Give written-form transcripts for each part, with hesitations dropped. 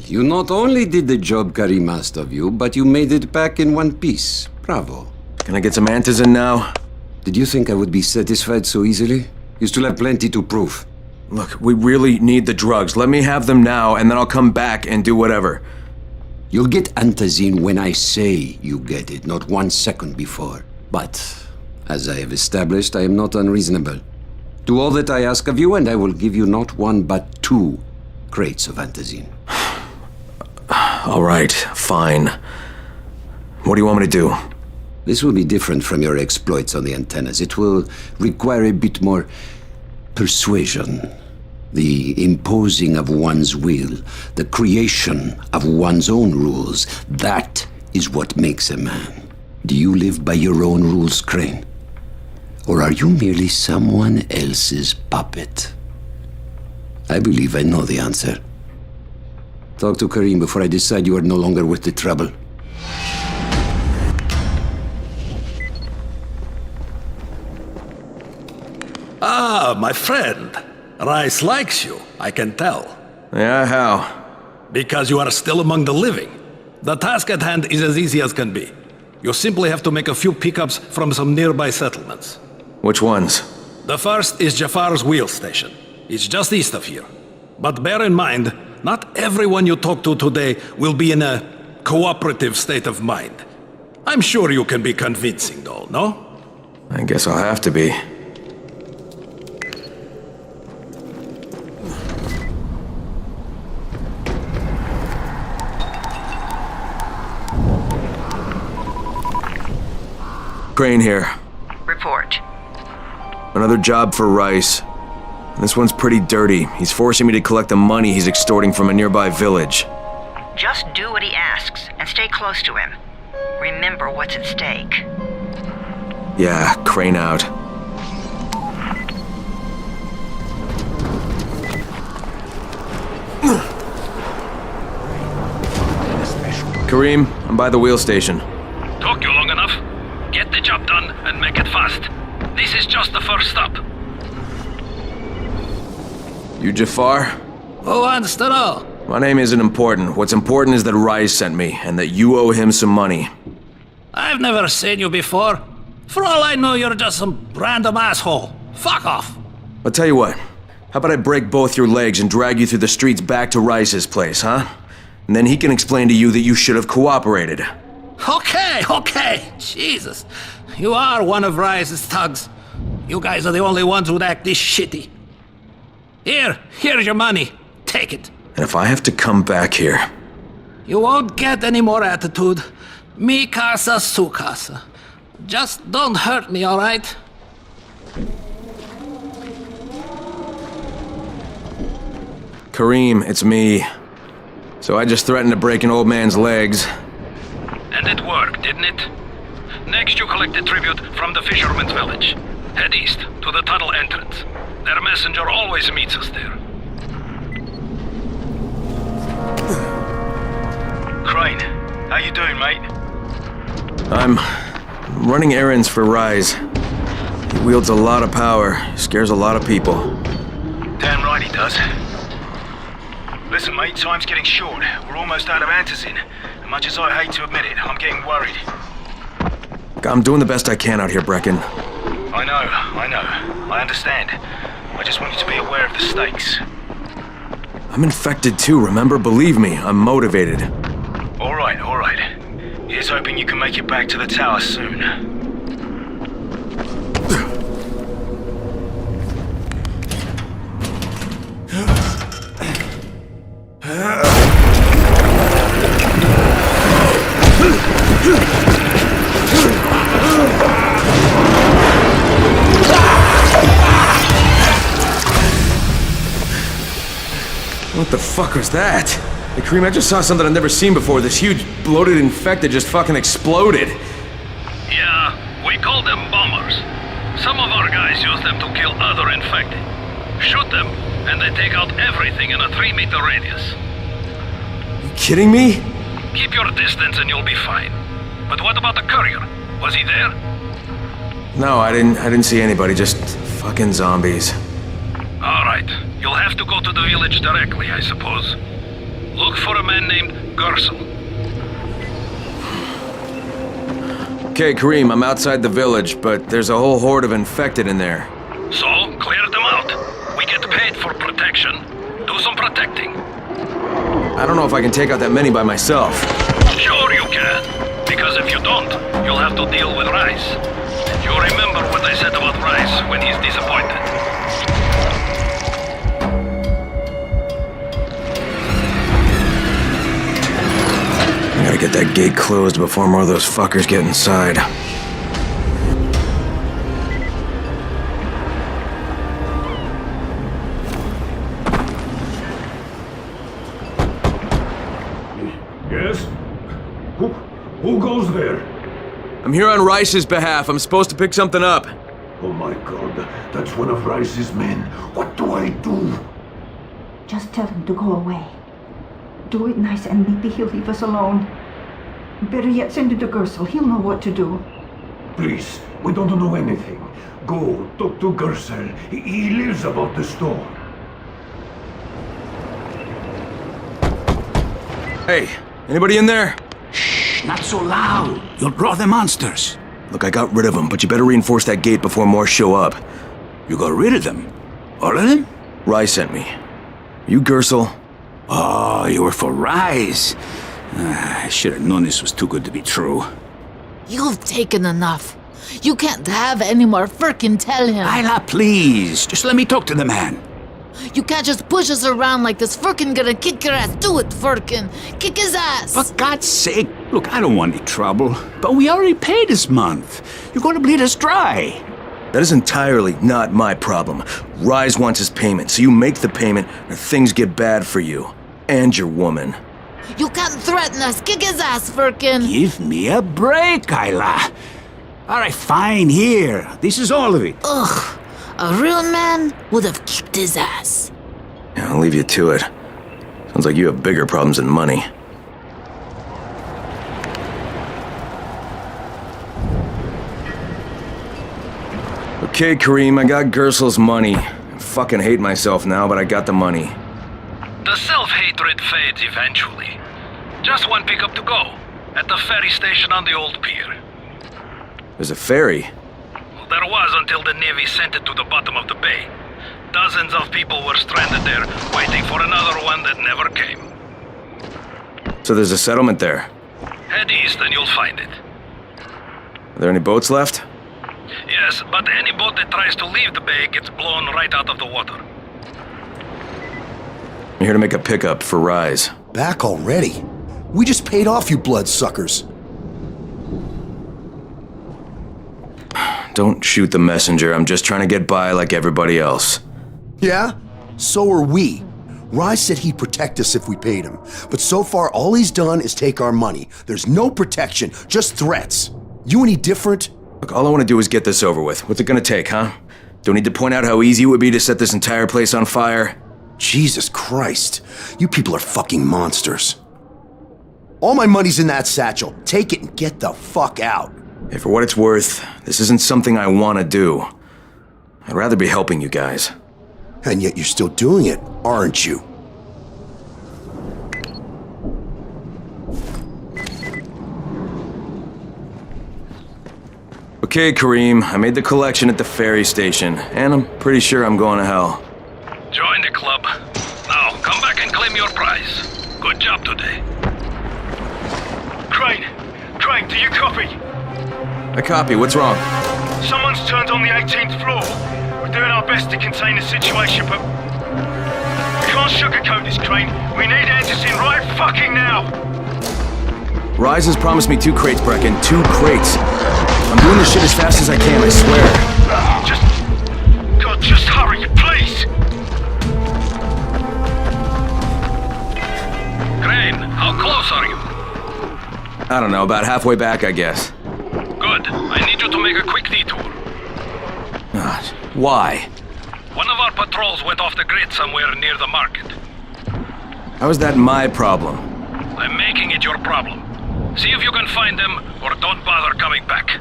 You not only did the job Karim asked of you, but you made it back in one piece. Bravo. Can I get some antizin now? Did you think I would be satisfied so easily? You still have plenty to prove. Look, we really need the drugs. Let me have them now, and then I'll come back and do whatever. You'll get antizin when I say you get it, not 1 second before. But, as I have established, I am not unreasonable. Do all that I ask of you, and I will give you not 1 but 2 crates of antizin. All right, fine. What do you want me to do? This will be different from your exploits on the antennas. It will require a bit more persuasion. The imposing of one's will, the creation of one's own rules. That is what makes a man. Do you live by your own rules, Crane? Or are you merely someone else's puppet? I believe I know the answer. Talk to Karim before I decide you are no longer worth the trouble. Ah, my friend. Rice likes you, I can tell. Yeah, how? Because you are still among the living. The task at hand is as easy as can be. You simply have to make a few pickups from some nearby settlements. Which ones? The first is Jafar's wheel station. It's just east of here. But bear in mind, not everyone you talk to today will be in a cooperative state of mind. I'm sure you can be convincing though, no? I guess I'll have to be. Crane here. Report. Another job for Rice. This one's pretty dirty. He's forcing me to collect the money he's extorting from a nearby village. Just do what he asks and stay close to him. Remember what's at stake. Yeah, Crane out. Karim, I'm by the wheel station. Took you long enough. Get the job done and make it fast. This is just the first stop. You Jafar? Who wants to know? My name isn't important. What's important is that Rice sent me, and that you owe him some money. I've never seen you before. For all I know, you're just some random asshole. Fuck off. I'll tell you what. How about I break both your legs and drag you through the streets back to Rice's place, huh? And then he can explain to you that you should have cooperated. Okay. Jesus. You are one of Rice's thugs. You guys are the only ones who'd act this shitty. Here's your money. Take it. And if I have to come back here... You won't get any more attitude. Mi casa, su casa. Just don't hurt me, all right? Karim, it's me. So I just threatened to break an old man's legs. And it worked, didn't it? Next you collect the tribute from the fisherman's village. Head east, to the tunnel entrance. Their messenger always meets us there. Crane, how you doing, mate? I'm running errands for Rise. He wields a lot of power, scares a lot of people. Damn right he does. Listen, mate, time's getting short. We're almost out of antizin. And much as I hate to admit it, I'm getting worried. I'm doing the best I can out here, Brecken. I know. I understand. I just want you to be aware of the stakes. I'm infected too, remember? Believe me, I'm motivated. All right. Here's hoping you can make it back to the tower soon. What the fuck was that? Hey, Karim, I just saw something I've never seen before. This huge, bloated infected just fucking exploded. Yeah, we call them bombers. Some of our guys use them to kill other infected. Shoot them, and they take out everything in a 3-meter radius. You kidding me? Keep your distance and you'll be fine. But what about the courier? Was he there? No, I didn't see anybody, just fucking zombies. All right. You'll have to go to the village directly, I suppose. Look for a man named Gersel. Okay, Kareem, I'm outside the village, but there's a whole horde of infected in there. So, clear them out. We get paid for protection. Do some protecting. I don't know if I can take out that many by myself. Sure you can. Because if you don't, you'll have to deal with Rice. You remember what I said about Rice when he's disappointed. I gotta get that gate closed before more of those fuckers get inside. Yes? Who goes there? I'm here on Rice's behalf. I'm supposed to pick something up. Oh my god, that's one of Rice's men. What do I do? Just tell him to go away. Do it nice and maybe he'll leave us alone. Better yet, send it to Gersel. He'll know what to do. Please, we don't know anything. Go, talk to Gersel. He lives about the store. Hey, anybody in there? Not so loud. You'll draw the monsters. Look, I got rid of them, but you better reinforce that gate before more show up. You got rid of them? All of them? Rice sent me. You Gersel? Oh, you were for Rise. I should have known this was too good to be true. You've taken enough. You can't have any more. Firkin, tell him. Isla, please. Just let me talk to the man. You can't just push us around like this. Firkin gonna kick your ass. Do it, Firkin. Kick his ass. For God's sake. Look, I don't want any trouble. But we already paid this month. You're gonna bleed us dry. That is entirely not my problem. Rise wants his payment, so you make the payment or things get bad for you. And your woman. You can't threaten us. Kick his ass, Firkin. Give me a break, Isla. All right, fine, here. This is all of it. Ugh. A real man would have kicked his ass. Yeah, I'll leave you to it. Sounds like you have bigger problems than money. Okay, Kareem, I got Gersel's money. I fucking hate myself now, but I got the money. The self-hatred fades eventually. Just one pickup to go. At the ferry station on the old pier. There's a ferry. There was until the Navy sent it to the bottom of the bay. Dozens of people were stranded there, waiting for another one that never came. So there's a settlement there. Head east and you'll find it. Are there any boats left? Yes, but any boat that tries to leave the bay gets blown right out of the water. I'm here to make a pickup for Rise. Back already? We just paid off you bloodsuckers. Don't shoot the messenger. I'm just trying to get by like everybody else. Yeah? So are we. Rise said he'd protect us if we paid him. But so far, all he's done is take our money. There's no protection, just threats. You any different? Look, all I want to do is get this over with. What's it gonna take, huh? Don't need to point out how easy it would be to set this entire place on fire. Jesus Christ. You people are fucking monsters. All my money's in that satchel. Take it and get the fuck out. Hey, for what it's worth, this isn't something I want to do. I'd rather be helping you guys. And yet you're still doing it, aren't you? Okay, Kareem, I made the collection at the ferry station, and I'm pretty sure I'm going to hell. Join the club. Now, come back and claim your prize. Good job today. Crane, do you copy? I copy. What's wrong? Someone's turned on the 18th floor. We're doing our best to contain the situation, but we can't sugarcoat this, Crane. We need answers in right fucking now. Rise has promised me 2 crates, Brecken. 2 crates. I'm doing this shit as fast as I can, I swear. Just hurry, please. Crane, how close are you? I don't know, about halfway back, I guess. Good. I need you to make a quick detour. Why? One of our patrols went off the grid somewhere near the market. How is that my problem? I'm making it your problem. See if you can find them, or don't bother coming back.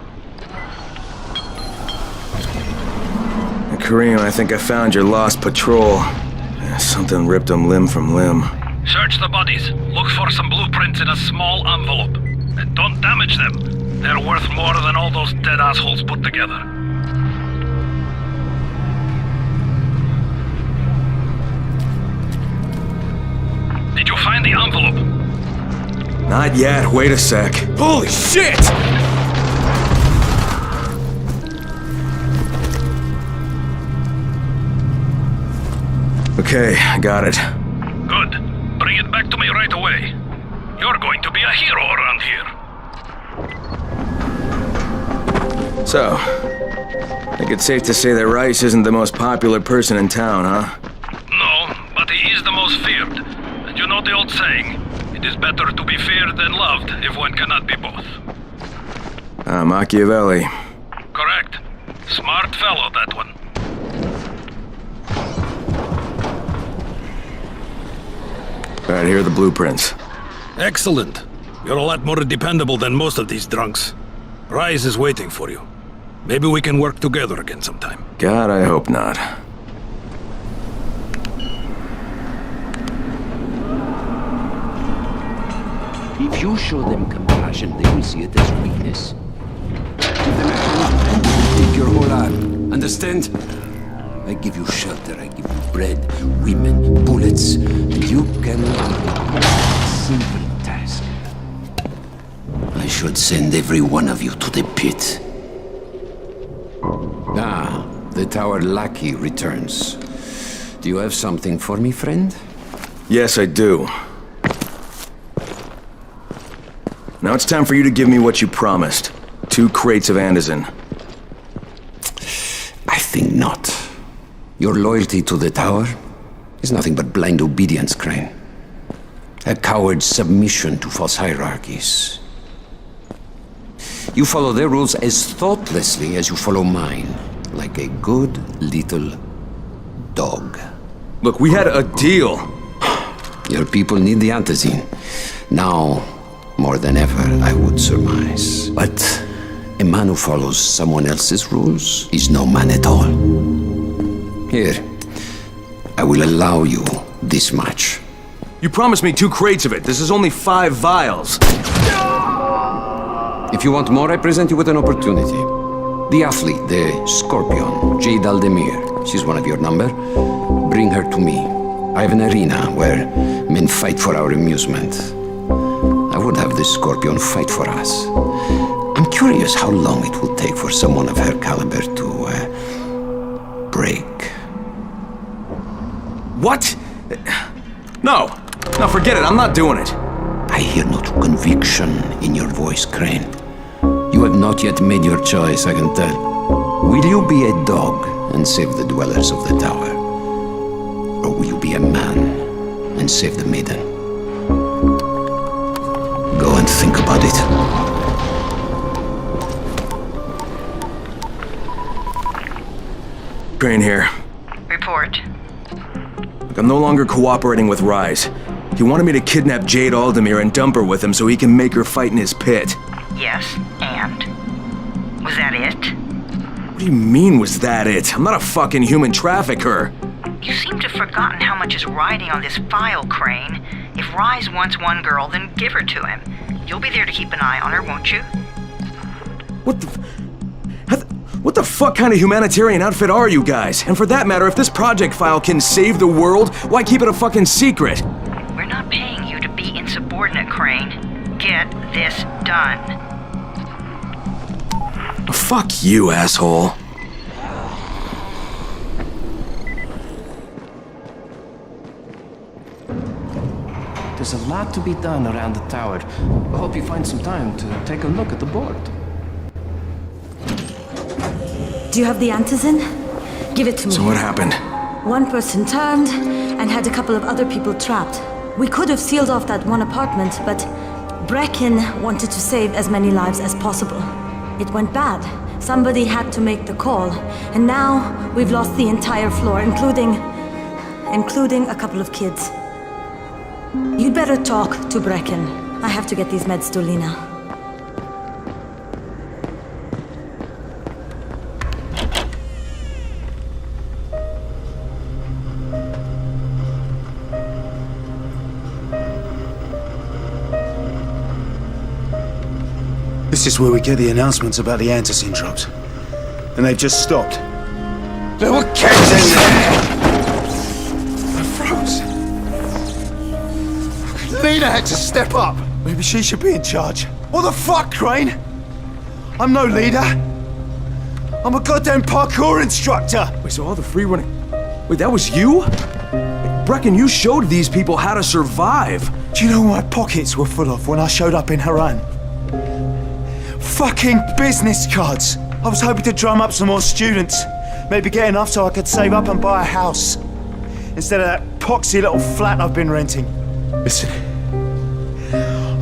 Kareem, I think I found your lost patrol. Something ripped them limb from limb. Search the bodies. Look for some blueprints in a small envelope. And don't damage them. They're worth more than all those dead assholes put together. Did you find the envelope? Not yet. Wait a sec. Holy shit! Okay, I got it. Good. Bring it back to me right away. You're going to be a hero around here. So, I think it's safe to say that Rice isn't the most popular person in town, huh? No, but he is the most feared. And you know the old saying, it is better to be feared than loved if one cannot be both. Machiavelli. Correct. Smart fellow, that one. Alright, here are the blueprints. Excellent. You're a lot more dependable than most of these drunks. Rise is waiting for you. Maybe we can work together again sometime. God, I hope not. If you show them compassion, they will see it as weakness. Give them a hand, and take your whole arm. Understand? I give you shelter, I give you bread, women, bullets, and you can do a simple task. I should send every one of you to the pit. Ah, the tower lackey returns. Do you have something for me, friend? Yes, I do. Now it's time for you to give me what you promised. 2 crates of Anderson. I think not. Your loyalty to the tower is nothing but blind obedience, Crane. A coward's submission to false hierarchies. You follow their rules as thoughtlessly as you follow mine, like a good little dog. Look, we had a deal. Your people need the antizin. Now, more than ever, I would surmise. But a man who follows someone else's rules is no man at all. Here, I will allow you this much. You promised me 2 crates of it. This is only 5 vials. If you want more, I present you with an opportunity. The athlete, the Scorpion, Jade Aldemir. She's one of your number. Bring her to me. I have an arena where men fight for our amusement. I would have the Scorpion fight for us. I'm curious how long it will take for someone of her caliber to break. What? No. No, forget it. I'm not doing it. I hear no true conviction in your voice, Crane. You have not yet made your choice, I can tell. Will you be a dog and save the dwellers of the tower? Or will you be a man and save the maiden? Go and think about it. Crane here. Report. Look, I'm no longer cooperating with Rise. He wanted me to kidnap Jade Aldemir and dump her with him so he can make her fight in his pit. Yes, and? Was that it? What do you mean, was that it? I'm not a fucking human trafficker. You seem to have forgotten how much is riding on this file, Crane. If Rise wants one girl, then give her to him. You'll be there to keep an eye on her, won't you? What the fuck kind of humanitarian outfit are you guys? And for that matter, if this project file can save the world, why keep it a fucking secret? We're not paying you to be insubordinate, Crane. Get this done. Fuck you, asshole. There's a lot to be done around the tower. I hope you find some time to take a look at the board. Do you have the antizin? Give it to me. So what happened? One person turned and had a couple of other people trapped. We could have sealed off that one apartment, but Brecken wanted to save as many lives as possible. It went bad. Somebody had to make the call, and now we've lost the entire floor, including a couple of kids. You'd better talk to Brecken. I have to get these meds to Lena. This is where we get the announcements about the antizin drops. And they've just stopped. There were kids in there! I froze. Lena had to step up. Maybe she should be in charge. What the fuck, Crane? I'm no leader. I'm a goddamn parkour instructor. Wait, so all the free running... Wait, that was you? Brecken, you showed these people how to survive. Do you know what my pockets were full of when I showed up in Haran? Fucking business cards. I was hoping to drum up some more students. Maybe get enough so I could save up and buy a house. Instead of that poxy little flat I've been renting. Listen,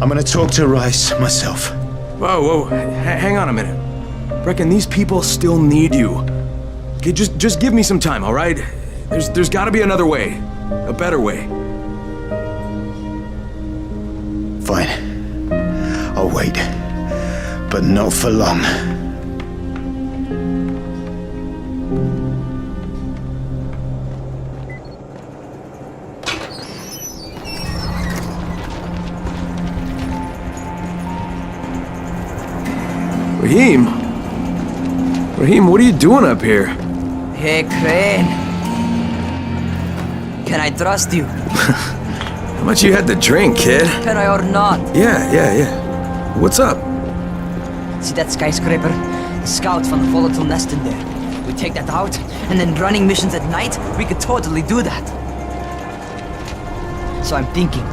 I'm gonna talk to Rice myself. Whoa, hang on a minute. Brecken, these people still need you. Okay, just give me some time, all right? There's gotta be another way. A better way. Fine. I'll wait. But not for long. Raheem, what are you doing up here? Hey, Crane. Can I trust you? How much you had to drink, kid? Can I or not? Yeah. What's up? See that skyscraper? The scouts found a volatile nest in there. We take that out, and then running missions at night, we could totally do that. So I'm thinking,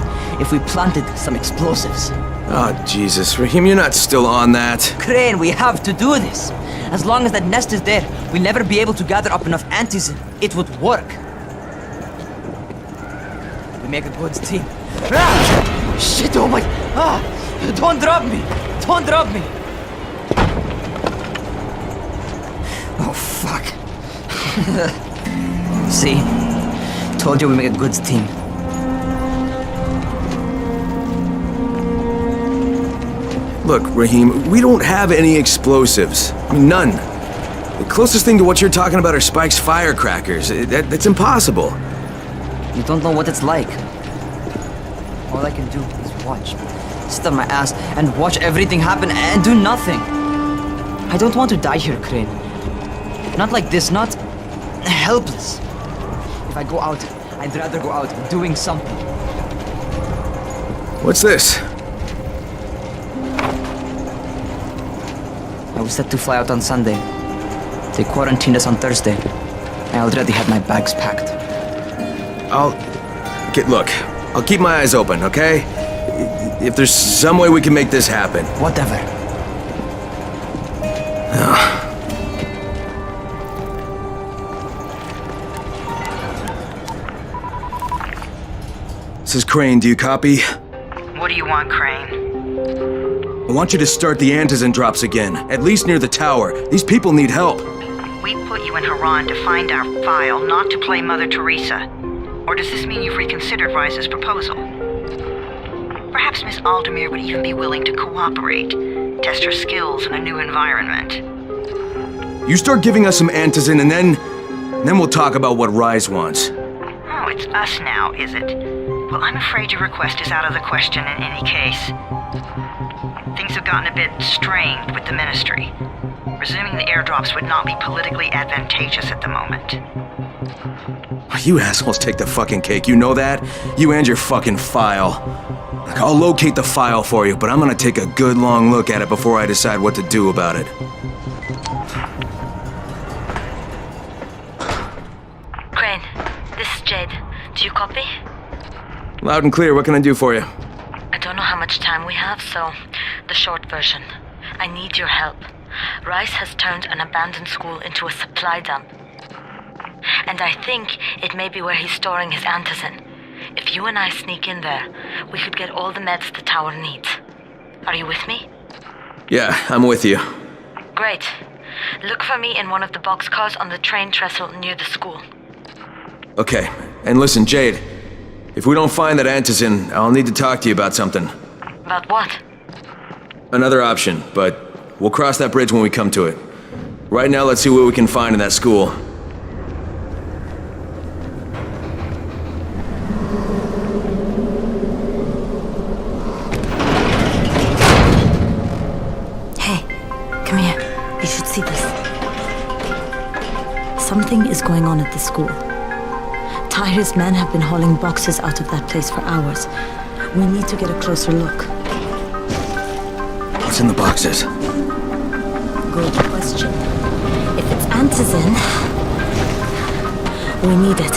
if we planted some explosives. Oh, Jesus. Raheem, you're not still on that. Crane, we have to do this. As long as that nest is there, we'll never be able to gather up enough antizin. It would work. We make a good team. Ah! Shit, oh my... Ah! Don't drop me! Don't drop me! Oh, fuck. See? Told you we make a good team. Look, Raheem, we don't have any explosives. I mean, none. The closest thing to what you're talking about are Spike's firecrackers. That's impossible. You don't know what it's like. All I can do is watch. Sit on my ass and watch everything happen and do nothing. I don't want to die here, Crane. Not like this, not helpless. If I go out, I'd rather go out doing something. What's this? I was set to fly out on Sunday. They quarantined us on Thursday. I already had my bags packed. Look, I'll keep my eyes open, okay? If there's some way we can make this happen. Whatever. This is Crane, do you copy? What do you want, Crane? I want you to start the antizin drops again, at least near the tower. These people need help. We put you in Haran to find our file, not to play Mother Teresa. Or does this mean you've reconsidered Rice's proposal? Perhaps Miss Aldemir would even be willing to cooperate, test her skills in a new environment. You start giving us some antizin and then we'll talk about what Rise wants. Oh, it's us now, is it? Well, I'm afraid your request is out of the question in any case. Things have gotten a bit strained with the Ministry. Resuming the airdrops would not be politically advantageous at the moment. You assholes take the fucking cake, you know that? You and your fucking file. Look, I'll locate the file for you, but I'm gonna take a good long look at it before I decide what to do about it. Crane, this is Jade. Do you copy? Loud and clear, what can I do for you? I don't know how much time we have, so the short version. I need your help. Rice has turned an abandoned school into a supply dump. And I think it may be where he's storing his antizin. If you and I sneak in there, we could get all the meds the tower needs. Are you with me? Yeah, I'm with you. Great. Look for me in one of the boxcars on the train trestle near the school. Okay, and listen, Jade. If we don't find that antizin, I'll need to talk to you about something. About what? Another option, but we'll cross that bridge when we come to it. Right now, let's see what we can find in that school. see this. Something is going on at the school. Tahir's men have been hauling boxes out of that place for hours. We need to get a closer look. What's in the boxes? Good question. If it's antizin, we need it.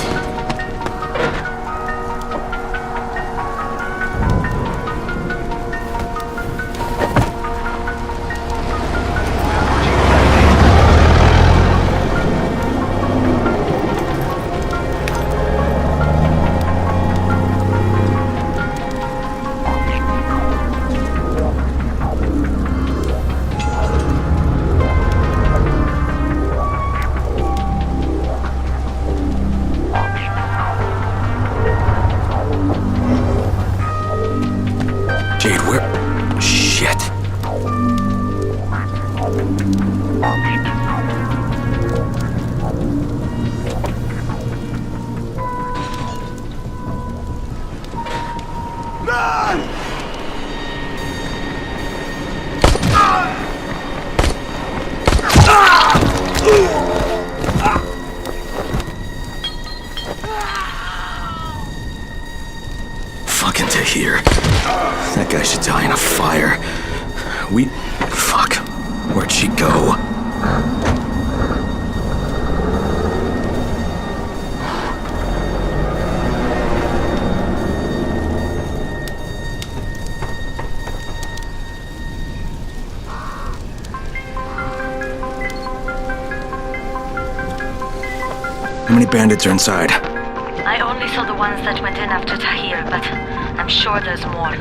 Fucking Tahir. That guy should die in a fire. Fuck. Where'd she go? How many bandits are inside? I only saw the ones that went in after Tahir, but I'm sure there's more.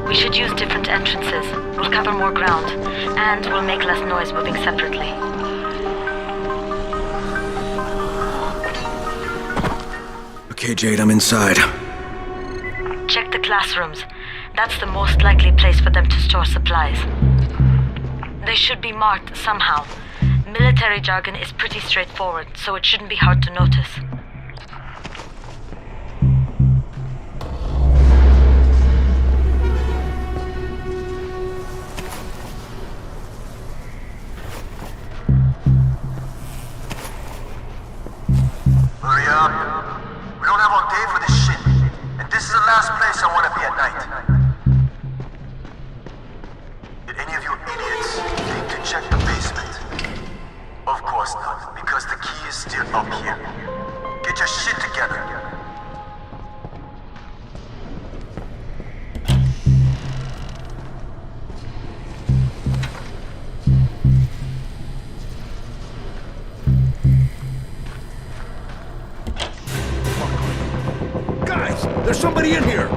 We should use different entrances. We'll cover more ground, and we'll make less noise moving separately. Okay, Jade, I'm inside. Check the classrooms. That's the most likely place for them to store supplies. They should be marked somehow. Military jargon is pretty straightforward, so it shouldn't be hard to notice. Hurry up. We don't have all day for this shit. And this is the last place I want to be at night. Did any of you idiots think to check the basement? Of course not, because the key is still up here. Get your shit together. Guys, there's somebody in here!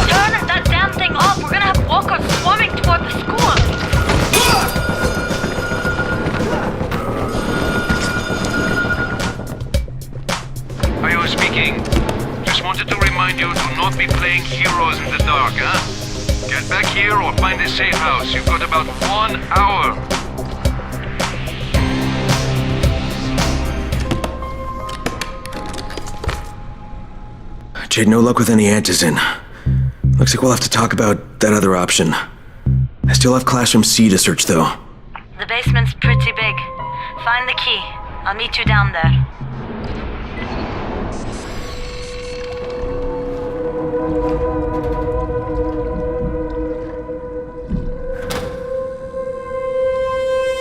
Turn that damn thing off! We're gonna have walkers swarming toward the school! Ayo speaking. Just wanted to remind you, do not be playing heroes in the dark, huh? Get back here or find a safe house. You've got about 1 hour. Jade, no luck with any antizin. Looks like we'll have to talk about that other option. I still have Classroom C to search, though. The basement's pretty big. Find the key. I'll meet you down there.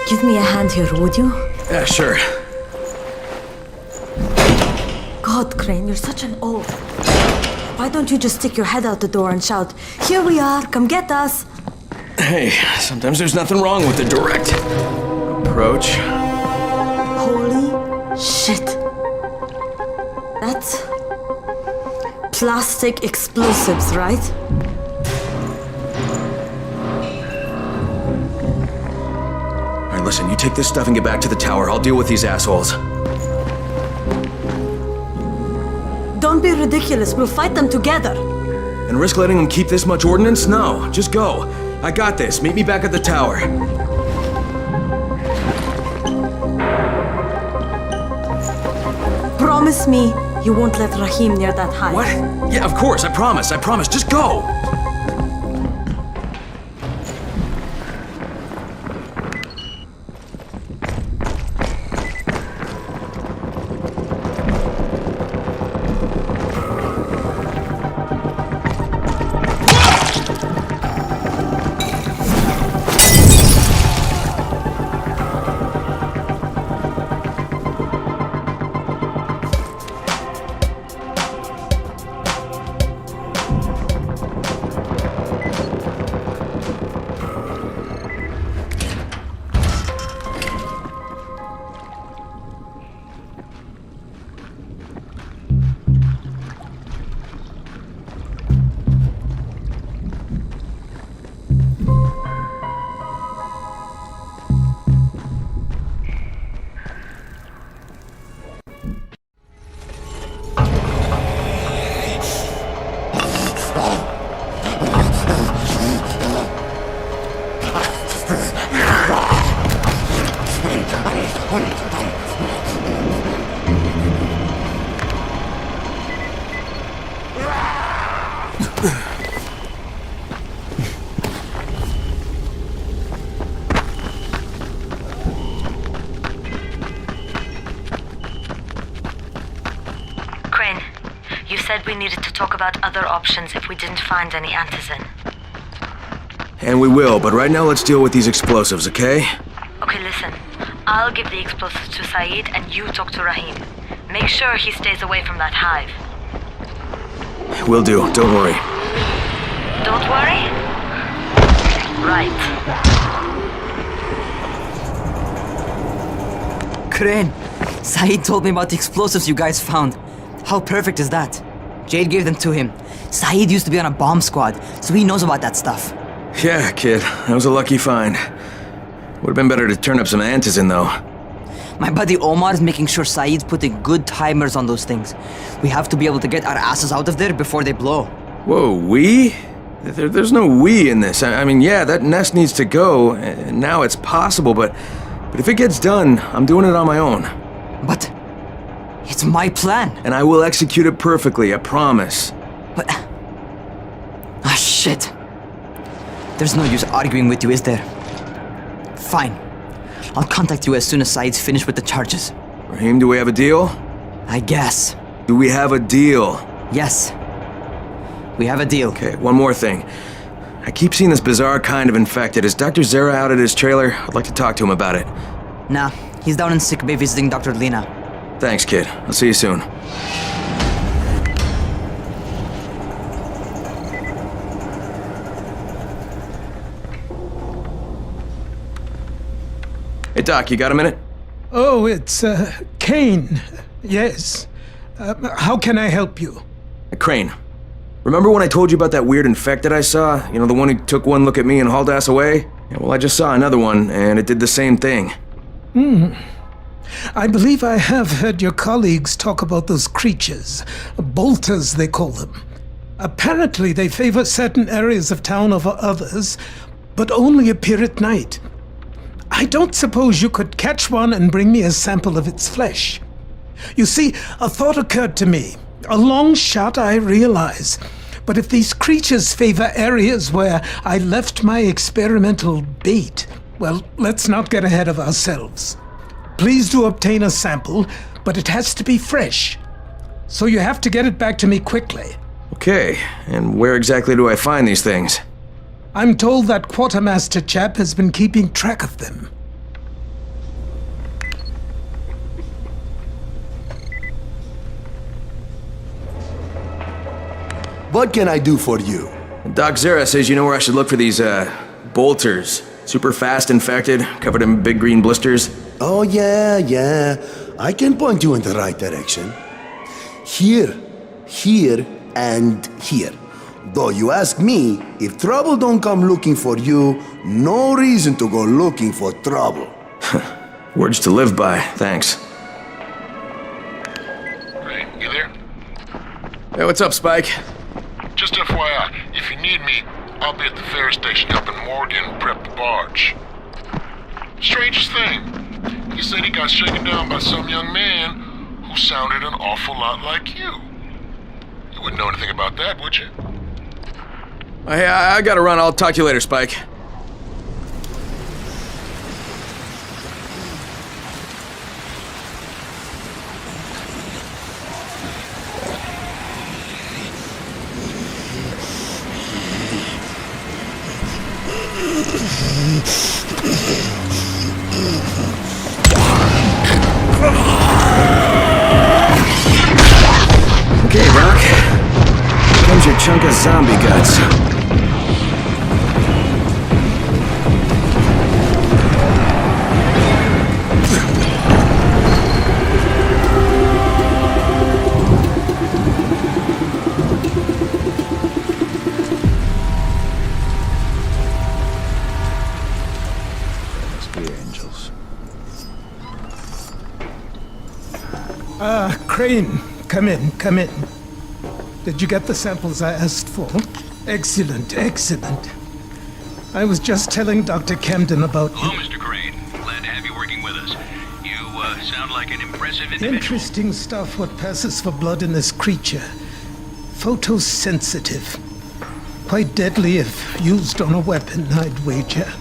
Give me a hand here, would you? Yeah, sure. God, Crane, you're such an oaf. Why don't you just stick your head out the door and shout, "Here we are, come get us"? Hey, sometimes there's nothing wrong with the direct approach. Holy shit. That's plastic explosives, right? Alright, listen, you take this stuff and get back to the tower. I'll deal with these assholes. Don't be ridiculous. We'll fight them together. And risk letting them keep this much ordnance? No, just go. I got this. Meet me back at the tower. Promise me you won't let Rahim near that hive. What? Yeah, of course. I promise. Just go. You said we needed to talk about other options if we didn't find any antizin. And we will, but right now let's deal with these explosives, okay? Okay, listen. I'll give the explosives to Saeed and you talk to Rahim. Make sure he stays away from that hive. Will do, don't worry. Don't worry? Right. Crane, Saeed told me about the explosives you guys found. How perfect is that? Jade gave them to him. Saeed used to be on a bomb squad, so he knows about that stuff. Yeah, kid, that was a lucky find. Would've been better to turn up some antizin, though. My buddy Omar is making sure Saeed's putting good timers on those things. We have to be able to get our asses out of there before they blow. Whoa, we? There's no we in this. I mean, yeah, that nest needs to go, and now it's possible, but if it gets done, I'm doing it on my own. But it's my plan. And I will execute it perfectly, I promise. But... ah, shit. There's no use arguing with you, is there? Fine. I'll contact you as soon as Saeed's finished with the charges. Rahim, do we have a deal? I guess. Do we have a deal? Yes. We have a deal. Okay, one more thing. I keep seeing this bizarre kind of infected. Is Dr. Zera out at his trailer? I'd like to talk to him about it. Nah, he's down in sick bay visiting Dr. Lena. Thanks, kid. I'll see you soon. Hey, Doc, you got a minute? Oh, it's, Kane. Yes. How can I help you? Crane. Remember when I told you about that weird infected I saw? You know, the one who took one look at me and hauled ass away? Yeah, well, I just saw another one, and it did the same thing. I believe I have heard your colleagues talk about those creatures. Bolters, they call them. Apparently, they favor certain areas of town over others, but only appear at night. I don't suppose you could catch one and bring me a sample of its flesh. You see, a thought occurred to me. A long shot, I realize. But if these creatures favor areas where I left my experimental bait, well, let's not get ahead of ourselves. Please do obtain a sample, but it has to be fresh. So you have to get it back to me quickly. Okay, and where exactly do I find these things? I'm told that quartermaster chap has been keeping track of them. What can I do for you? Doc Zera says you know where I should look for these, bolters. Super fast infected, covered in big green blisters. Oh, yeah. I can point you in the right direction. Here, and here. Though you ask me, if trouble don't come looking for you, no reason to go looking for trouble. Words to live by, thanks. Crane, you there? Hey, what's up, Spike? Just FYI, if you need me, I'll be at the ferry station helping Morgan prep the barge. Strangest thing, he said he got shaken down by some young man who sounded an awful lot like you. You wouldn't know anything about that, would you? Hey, I gotta run. I'll talk to you later, Spike. Okay, Doc. Here comes your chunk of zombie guts. Crane, come in. Did you get the samples I asked for? Excellent. I was just telling Dr. Camden about Hello, Mr. Crane. Glad to have you working with us. You, sound like an impressive individual. Interesting stuff, what passes for blood in this creature. Photosensitive. Quite deadly if used on a weapon, I'd wager.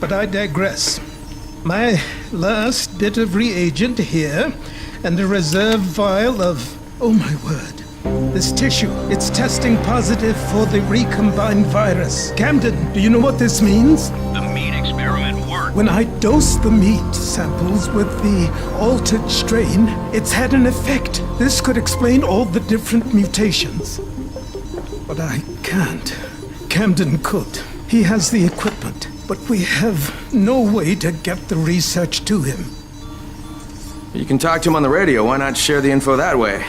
But I digress. My last bit of reagent here, and a reserve vial of, oh my word, This tissue, it's testing positive for the recombined virus. Camden, do you know what this means? The meat experiment worked. When I dosed the meat samples with the altered strain, it's had an effect. This could explain all the different mutations. But I can't. Camden could. He has the equipment, but we have no way to get the research to him. You can talk to him on the radio. Why not share the info that way?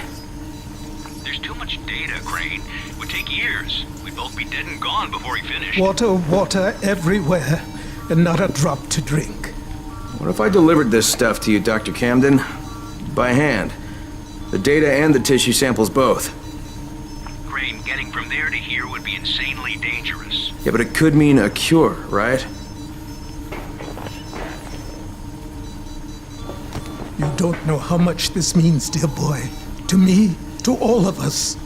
There's too much data, Crane. It would take years. We'd both be dead and gone before he finished. Water everywhere, and not a drop to drink. What if I delivered this stuff to you, Dr. Camden? By hand. The data and the tissue samples both. Crane, getting from there to here would be insanely dangerous. Yeah, but it could mean a cure, right? You don't know how much this means, dear boy. To me, to all of us.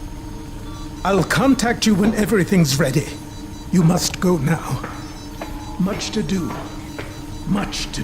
I'll contact you when everything's ready. You must go now. Much to do. Much to do.